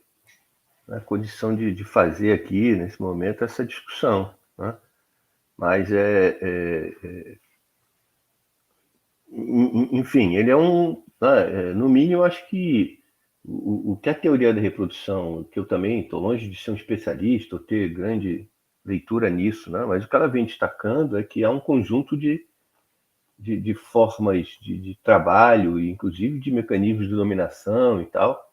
a condição de fazer aqui, nesse momento, essa discussão, né? Mas enfim, ele é no mínimo, eu acho que o que a teoria da reprodução, que eu também estou longe de ser um especialista ou ter grande leitura nisso, né? Mas o que ela vem destacando é que há um conjunto de formas de trabalho, inclusive de mecanismos de dominação e tal,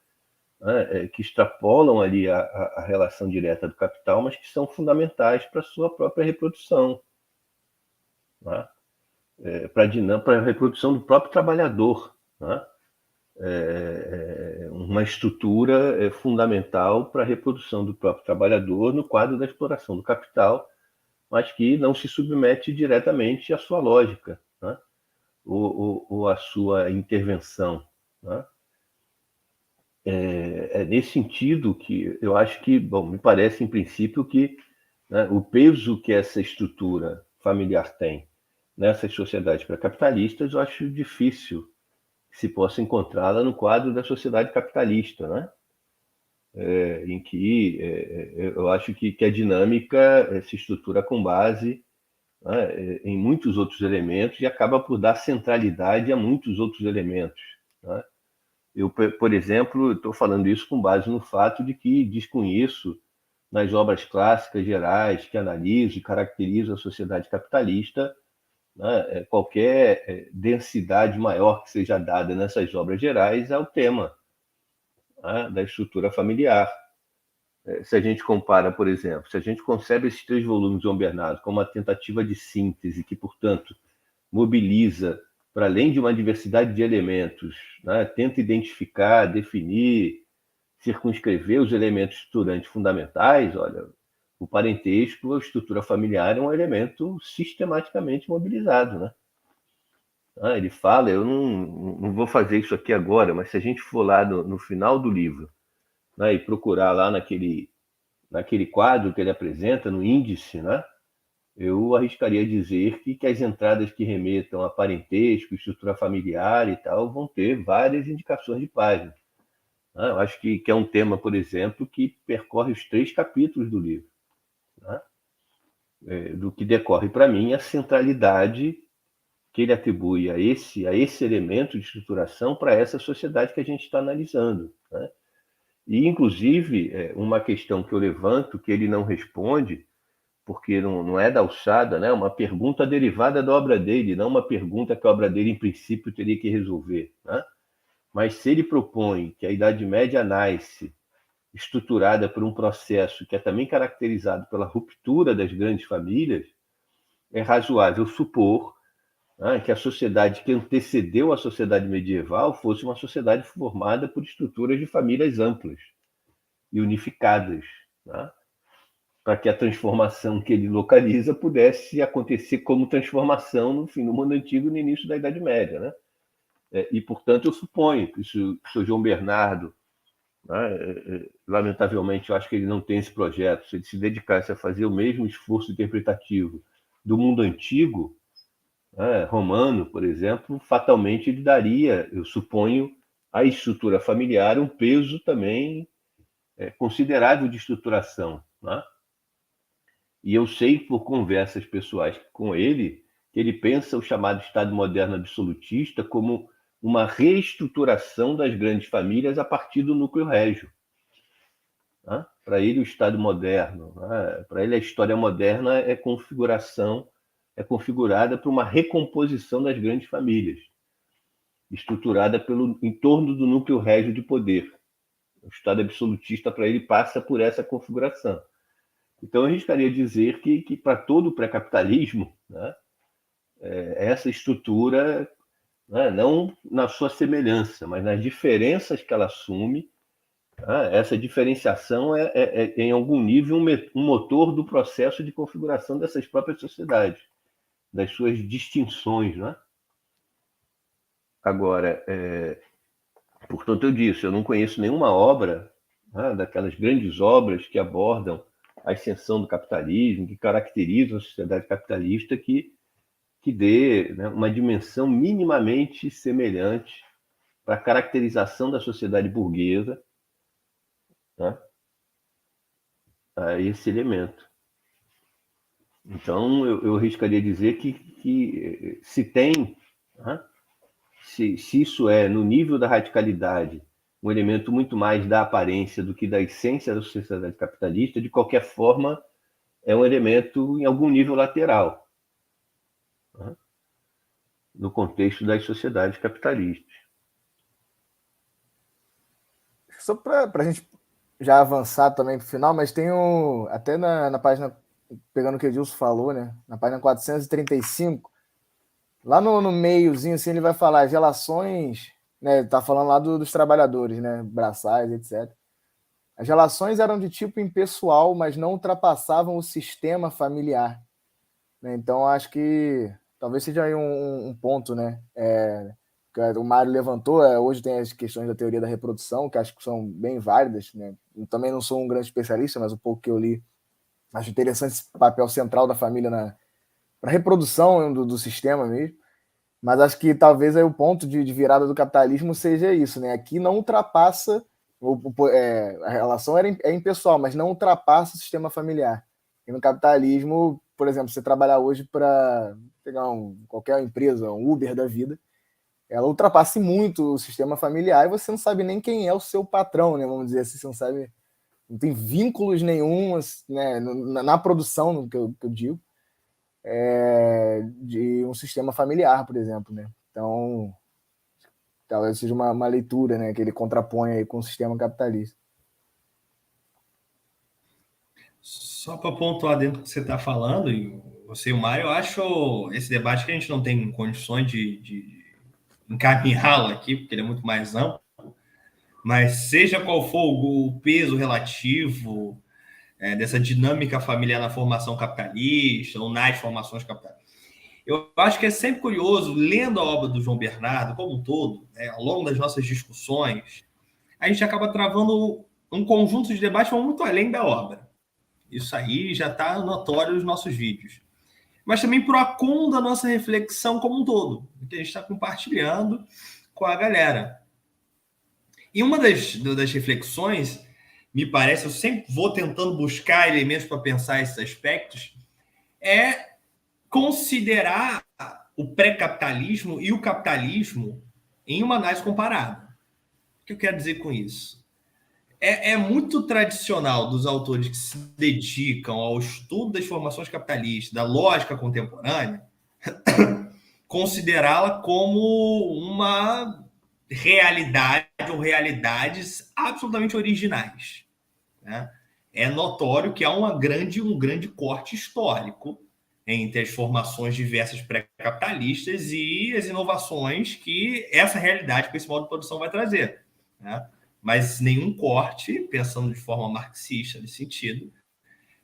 né? Que extrapolam ali a relação direta do capital, mas que são fundamentais para a sua própria reprodução, né? Para a reprodução do próprio trabalhador, né? Uma estrutura fundamental para a reprodução do próprio trabalhador no quadro da exploração do capital, mas que não se submete diretamente à sua lógica, né? ou à sua intervenção, né? É nesse sentido que eu acho que, bom, me parece em princípio que, né, o peso que essa estrutura familiar tem nessas sociedades pré-capitalistas, eu acho difícil que se possa encontrá-la no quadro da sociedade capitalista, né? Em que eu acho que a dinâmica se estrutura com base, né, em muitos outros elementos e acaba por dar centralidade a muitos outros elementos, né? Eu, por exemplo, estou falando isso com base no fato de que desconheço nas obras clássicas gerais que analisam e caracterizam a sociedade capitalista, né, qualquer densidade maior que seja dada nessas obras gerais ao tema, né, da estrutura familiar. Se a gente compara, por exemplo, se a gente concebe esses 3 volumes de João Bernardo como uma tentativa de síntese que, portanto, mobiliza, para além de uma diversidade de elementos, né, tenta identificar, definir, circunscrever os elementos estruturantes fundamentais, olha, o parentesco, a estrutura familiar é um elemento sistematicamente mobilizado, né? Ele fala, eu não vou fazer isso aqui agora, mas se a gente for lá no final do livro, né, e procurar lá naquele quadro que ele apresenta, no índice, né, eu arriscaria dizer que as entradas que remetam a parentesco, estrutura familiar e tal, vão ter várias indicações de página. Eu acho que é um tema, por exemplo, que percorre os 3 capítulos do livro, né? Do que decorre, para mim, a centralidade que ele atribui a esse elemento de estruturação para essa sociedade que a gente está analisando, né? E, inclusive, uma questão que eu levanto, que ele não responde, porque não é da alçada, né? Uma pergunta derivada da obra dele, não uma pergunta que a obra dele, em princípio, teria que resolver, né? Mas se ele propõe que a Idade Média nasce estruturada por um processo que é também caracterizado pela ruptura das grandes famílias, é razoável supor, né, que a sociedade que antecedeu a sociedade medieval fosse uma sociedade formada por estruturas de famílias amplas e unificadas, né, para que a transformação que ele localiza pudesse acontecer como transformação no fim do mundo antigo e no início da Idade Média, né? E, portanto, eu suponho que o Sr. João Bernardo, né, lamentavelmente, eu acho que ele não tem esse projeto. Se ele se dedicasse a fazer o mesmo esforço interpretativo do mundo antigo, né, romano, por exemplo, fatalmente ele daria, eu suponho, à estrutura familiar um peso também considerável de estruturação, né? E eu sei, por conversas pessoais com ele, que ele pensa o chamado Estado moderno absolutista como uma reestruturação das grandes famílias a partir do núcleo régio, né? Para ele, o Estado moderno, né? Para ele, a história moderna é configurada por uma recomposição das grandes famílias, estruturada em torno do núcleo régio de poder. O Estado absolutista, para ele, passa por essa configuração. Então, eu arriscaria dizer que para todo o pré-capitalismo, né, essa estrutura, né, não na sua semelhança, mas nas diferenças que ela assume, essa diferenciação é, em algum nível, um motor do processo de configuração dessas próprias sociedades, das suas distinções, né? Agora, portanto, eu disse, eu não conheço nenhuma obra, né, daquelas grandes obras que abordam a ascensão do capitalismo, que caracterizam a sociedade capitalista, que dê, né, uma dimensão minimamente semelhante para a caracterização da sociedade burguesa, né, a esse elemento. Então, eu arriscaria dizer que se tem, né, se isso é, no nível da radicalidade, um elemento muito mais da aparência do que da essência da sociedade capitalista, de qualquer forma, é um elemento em algum nível lateral, né, no contexto das sociedades capitalistas. Só para a gente já avançar também para o final, mas tem até na página, pegando o que o Edilson falou, né? Na página 435, lá no meiozinho, assim, ele vai falar as relações, né? Tá falando lá dos trabalhadores, né? Braçais, etc. As relações eram de tipo impessoal, mas não ultrapassavam o sistema familiar, né? Então, acho que talvez seja aí um ponto, né? Que o Mário levantou, hoje tem as questões da teoria da reprodução, que acho que são bem válidas, né? Eu também não sou um grande especialista, mas o pouco que eu li, acho interessante esse papel central da família para a reprodução do sistema mesmo. Mas acho que talvez aí o ponto de virada do capitalismo seja isso, né? Aqui não ultrapassa, a relação é impessoal, mas não ultrapassa o sistema familiar. E no capitalismo, por exemplo, você trabalhar hoje para pegar qualquer empresa, um Uber da vida, ela ultrapassa muito o sistema familiar e você não sabe nem quem é o seu patrão, né? Vamos dizer assim, você não sabe, não tem vínculos nenhum, né, na produção, que eu digo, de um sistema familiar, por exemplo, né? Então, talvez seja uma leitura, né, que ele contrapõe aí com o sistema capitalista. Só para pontuar dentro do que você está falando, e você e o Mário, eu acho esse debate que a gente não tem condições de encaminhá-lo aqui, porque ele é muito mais amplo, mas seja qual for o peso relativo dessa dinâmica familiar na formação capitalista ou nas formações capitalistas, eu acho que é sempre curioso, lendo a obra do João Bernardo como um todo, ao longo das nossas discussões, a gente acaba travando um conjunto de debates que vão muito além da obra. Isso aí já está notório nos nossos vídeos. Mas também para o acúmulo da nossa reflexão como um todo, que a gente está compartilhando com a galera. E uma das reflexões, me parece, eu sempre vou tentando buscar elementos para pensar esses aspectos, é considerar o pré-capitalismo e o capitalismo em uma análise comparada. O que eu quero dizer com isso? É muito tradicional dos autores que se dedicam ao estudo das formações capitalistas, da lógica contemporânea, considerá-la como uma realidade ou realidades absolutamente originais. Né? É notório que há um grande corte histórico entre as formações diversas pré-capitalistas e as inovações que essa realidade com esse modo de produção vai trazer. Né? Mas nenhum corte, pensando de forma marxista nesse sentido,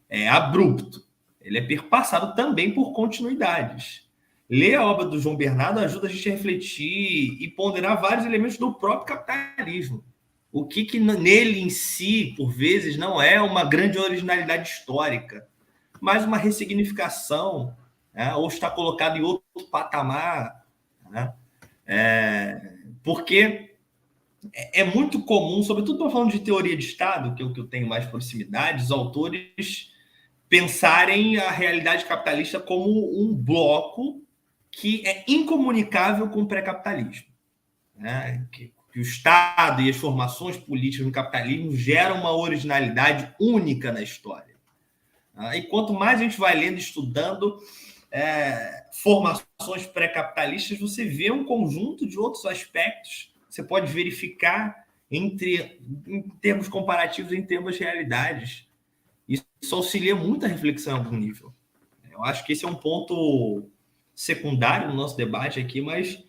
é abrupto. Ele é perpassado também por continuidades. Ler a obra do João Bernardo ajuda a gente a refletir e ponderar vários elementos do próprio capitalismo. O que nele em si, por vezes, não é uma grande originalidade histórica, mas uma ressignificação, né? Ou está colocado em outro patamar. Né? Porque é muito comum, sobretudo falando de teoria de Estado, que é o que eu tenho mais proximidade, os autores pensarem a realidade capitalista como um bloco que é incomunicável com o pré-capitalismo. Né? Que o Estado e as formações políticas no capitalismo geram uma originalidade única na história. E quanto mais a gente vai lendo e estudando formações pré-capitalistas, você vê um conjunto de outros aspectos. Você pode verificar em termos comparativos entre ambas realidades. Isso auxilia muito a reflexão em algum nível. Eu acho que esse é um ponto secundário no nosso debate aqui, mas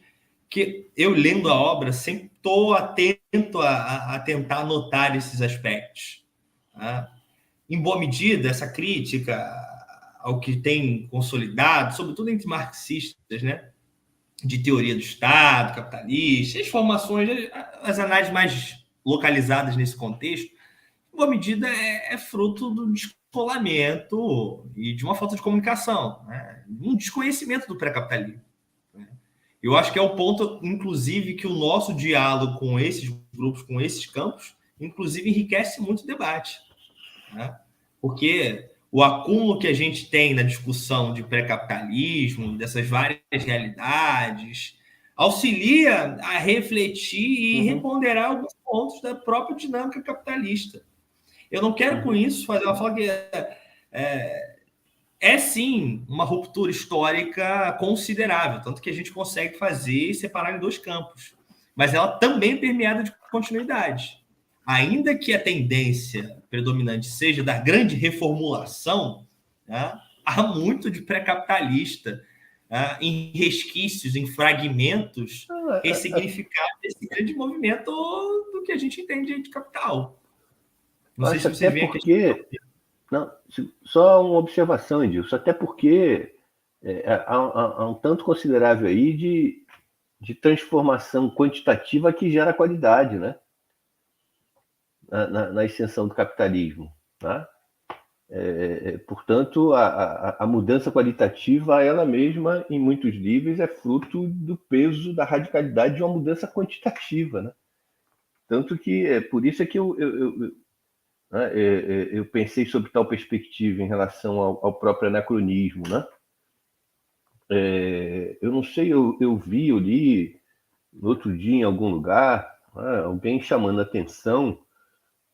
que eu, lendo a obra, sempre estou atento a tentar anotar esses aspectos. Tá? Em boa medida, essa crítica ao que tem consolidado, sobretudo entre marxistas, né? De teoria do Estado, capitalista, as formações, as análises mais localizadas nesse contexto, em boa medida é fruto do descolamento e de uma falta de comunicação, né? Um desconhecimento do pré-capitalismo. Né? Eu acho que é o ponto, inclusive, que o nosso diálogo com esses grupos, com esses campos, inclusive enriquece muito o debate. Né? Porque o acúmulo que a gente tem na discussão de pré-capitalismo, dessas várias realidades, auxilia a refletir e reponderar alguns pontos da própria dinâmica capitalista. Eu não quero com isso fazer uma fala que é sim uma ruptura histórica considerável, tanto que a gente consegue fazer e separar em dois campos. Mas ela também é permeada de continuidade. Ainda que a tendência predominante seja da grande reformulação, né, há muito de pré-capitalista, em resquícios, em fragmentos, ressignificados desse grande movimento do que a gente entende de capital. Não sei se você vê porque... Não, só uma observação disso, até porque há um tanto considerável aí de transformação quantitativa que gera qualidade, né? Na extensão do capitalismo. Tá? Portanto, a mudança qualitativa, ela mesma, em muitos níveis, é fruto do peso, da radicalidade de uma mudança quantitativa. Né? Tanto que, por isso é que eu pensei sobre tal perspectiva em relação ao próprio anacronismo. Né? Eu não sei, eu li no outro dia em algum lugar, alguém chamando a atenção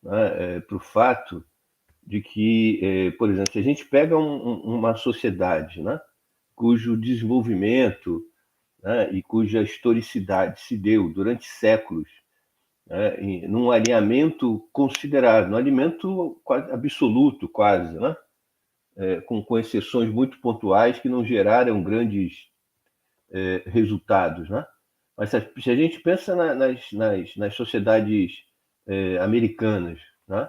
para o fato de que, por exemplo, se a gente pega uma sociedade, né, cujo desenvolvimento, né, e cuja historicidade se deu durante séculos, né, num alinhamento considerável, num alinhamento quase absoluto, quase, né, com exceções muito pontuais que não geraram grandes resultados. Né? Mas se a gente pensa nas sociedades americanas, né?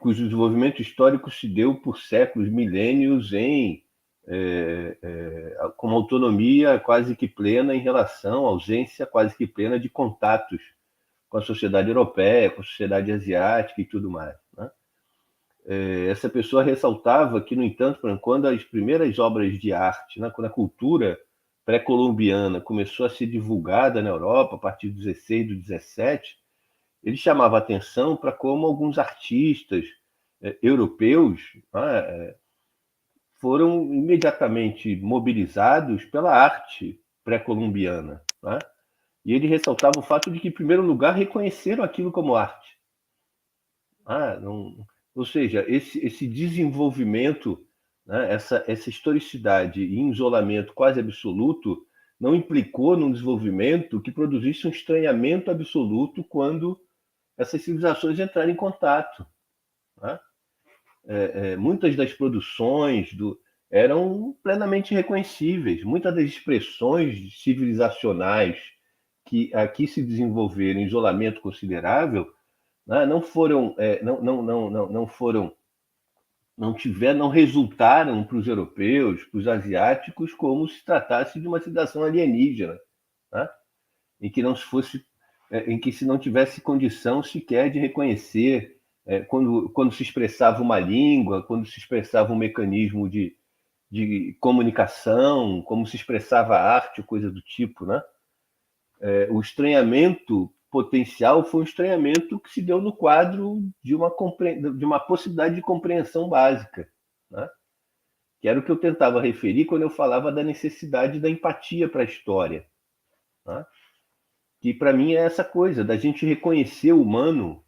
Cujo desenvolvimento histórico se deu por séculos, milênios, com uma autonomia quase que plena em relação à ausência quase que plena de contatos com a sociedade europeia, com a sociedade asiática e tudo mais, né? Essa pessoa ressaltava que, no entanto, quando as primeiras obras de arte, né, quando a cultura pré-colombiana começou a ser divulgada na Europa, a partir do 16, do 17, ele chamava atenção para como alguns artistas europeus, né, foram imediatamente mobilizados pela arte pré-colombiana, né? E ele ressaltava o fato de que, em primeiro lugar, reconheceram aquilo como arte. Ou seja, esse desenvolvimento, né, essa historicidade e isolamento quase absoluto não implicou num desenvolvimento que produzisse um estranhamento absoluto quando essas civilizações entraram em contato, né? Muitas das produções eram plenamente reconhecíveis. Muitas das expressões civilizacionais que aqui se desenvolveram em isolamento considerável, né, não resultaram para os europeus, para os asiáticos, como se tratasse de uma civilização alienígena, né? em que não fosse, em que se não tivesse condição sequer de reconhecer quando se expressava uma língua, quando se expressava um mecanismo de comunicação, como se expressava arte, coisa do tipo, né? O estranhamento potencial foi um estranhamento que se deu no quadro de uma possibilidade de compreensão básica, né? Que era o que eu tentava referir quando eu falava da necessidade da empatia para a história, né? Que para mim é essa coisa da gente reconhecer o humano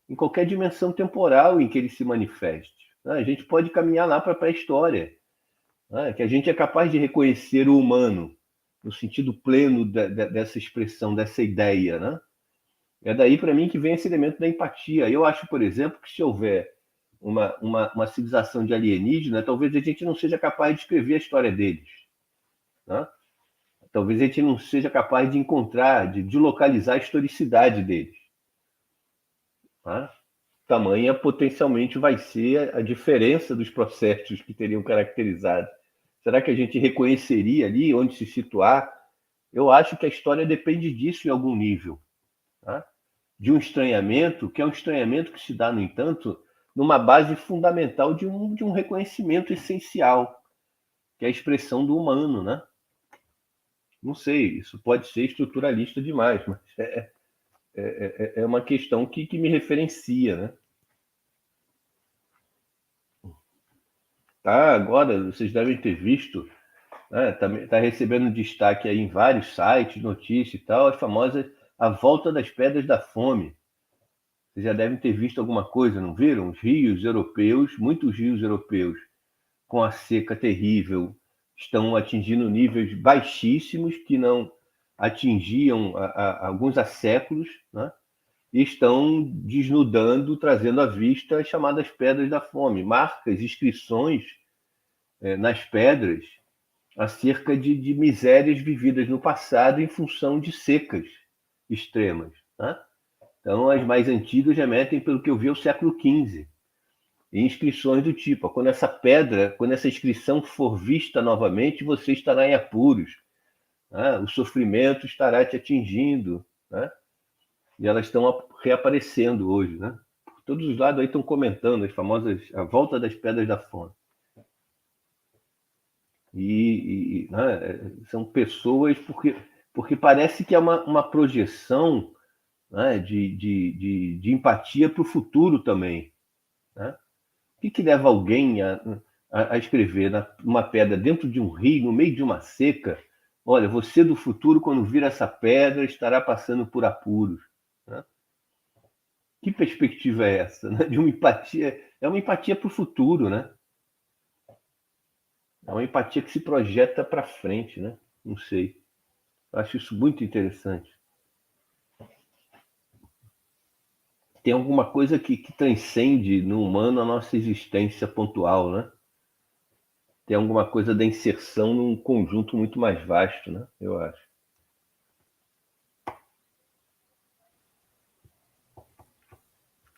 em qualquer dimensão temporal em que ele se manifeste, né? A gente pode caminhar lá para a pré-história, né? Que a gente é capaz de reconhecer o humano no sentido pleno dessa expressão, dessa ideia, né? É daí, para mim, que vem esse elemento da empatia. Eu acho, por exemplo, que se houver uma civilização de alienígena, talvez a gente não seja capaz de escrever a história deles, né? Talvez a gente não seja capaz de encontrar, de localizar a historicidade deles, né? Tamanha potencialmente vai ser a diferença dos processos que teriam caracterizado. Será que a gente reconheceria ali onde se situar? Eu acho que a história depende disso em algum nível, tá? De um estranhamento, que é um estranhamento que se dá, no entanto, numa base fundamental de um reconhecimento essencial, que é a expressão do humano, né? Não sei, isso pode ser estruturalista demais, mas é uma questão que me referencia, né? Tá, agora vocês devem ter visto, né? Tá recebendo destaque aí em vários sites, notícias e tal, as famosas A Volta das Pedras da Fome. Vocês já devem ter visto alguma coisa, não viram? Os rios europeus, muitos rios europeus, com a seca terrível, estão atingindo níveis baixíssimos que não atingiam alguns há séculos, né? E estão desnudando, trazendo à vista as chamadas pedras da fome, marcas, inscrições nas pedras acerca de misérias vividas no passado em função de secas extremas, né? Então, as mais antigas remetem, pelo que eu vi, ao século XV. E inscrições do tipo: quando essa pedra, quando essa inscrição for vista novamente, você estará em apuros, né? O sofrimento estará te atingindo, né? E elas estão reaparecendo hoje, né? Por todos os lados aí estão comentando as famosas A Volta das Pedras da Fome. Né, são pessoas porque parece que é uma projeção, né, de empatia para o futuro também, né? O que leva alguém a escrever uma pedra dentro de um rio, no meio de uma seca? Olha, você do futuro, quando vir essa pedra, estará passando por apuros, né? Que perspectiva é essa, né? De uma empatia, é uma empatia para o futuro, né? É uma empatia que se projeta para frente, né? Não sei. Eu acho isso muito interessante. Tem alguma coisa que transcende no humano a nossa existência pontual, né? Tem alguma coisa da inserção num conjunto muito mais vasto, né? Eu acho.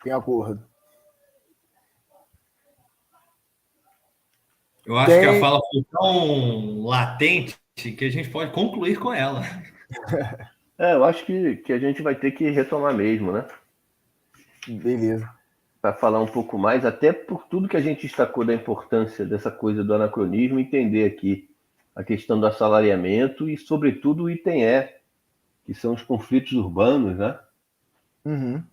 Tem acordo. Eu acho que a fala foi tão latente que a gente pode concluir com ela. Eu acho que a gente vai ter que retomar mesmo, né? Beleza. Para falar um pouco mais, até por tudo que a gente destacou da importância dessa coisa do anacronismo, entender aqui a questão do assalariamento e, sobretudo, o item E, que são os conflitos urbanos, né? Uhum.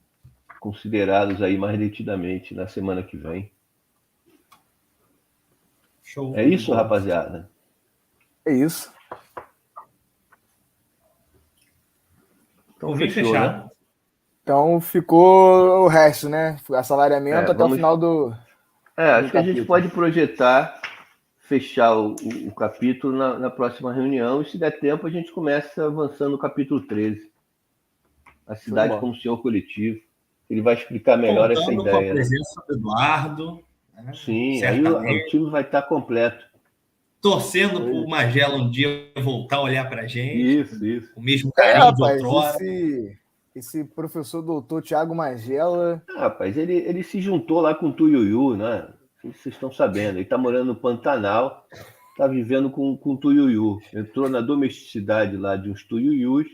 Considerados aí mais detidamente na semana que vem. Show. É isso, rapaziada? É isso. Então fechou, fechado. né? Então ficou o resto, né? Assalariamento até o final do. Acho que a gente pode projetar, fechar o capítulo na próxima reunião, e se der tempo a gente começa avançando no capítulo 13. A cidade como senhor coletivo. Ele vai explicar melhor essa ideia. Com a presença do Eduardo. Né? Sim, aí o time vai estar completo. Torcendo para o Magela um dia voltar a olhar para a gente. Isso. O mesmo carinho de rapaz, outrora. Esse professor doutor Tiago Magela... Rapaz, ele se juntou lá com o Tuiuiu, né? Vocês estão sabendo. Ele está morando no Pantanal, está vivendo com o Tuiuiu. Entrou na domesticidade lá de uns Tuiuius,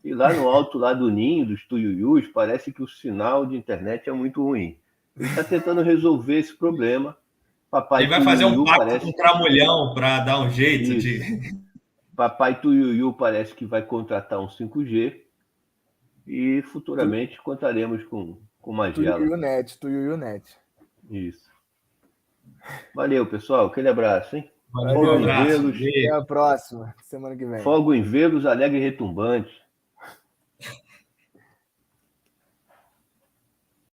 e lá no alto lá do ninho dos Tuiuius, parece que o sinal de internet é muito ruim. Ele está tentando resolver esse problema. Papai ele vai fazer um pacto com o Tramulhão para dar um jeito de... Papai Tuiuiu parece que vai contratar um 5G e futuramente contaremos com Magela. Tuiuiu Net. Isso. Valeu, pessoal. Aquele abraço, hein? Valeu, Fogo em Velos. Até a próxima, semana que vem. Fogo em Velos, alegre e retumbante.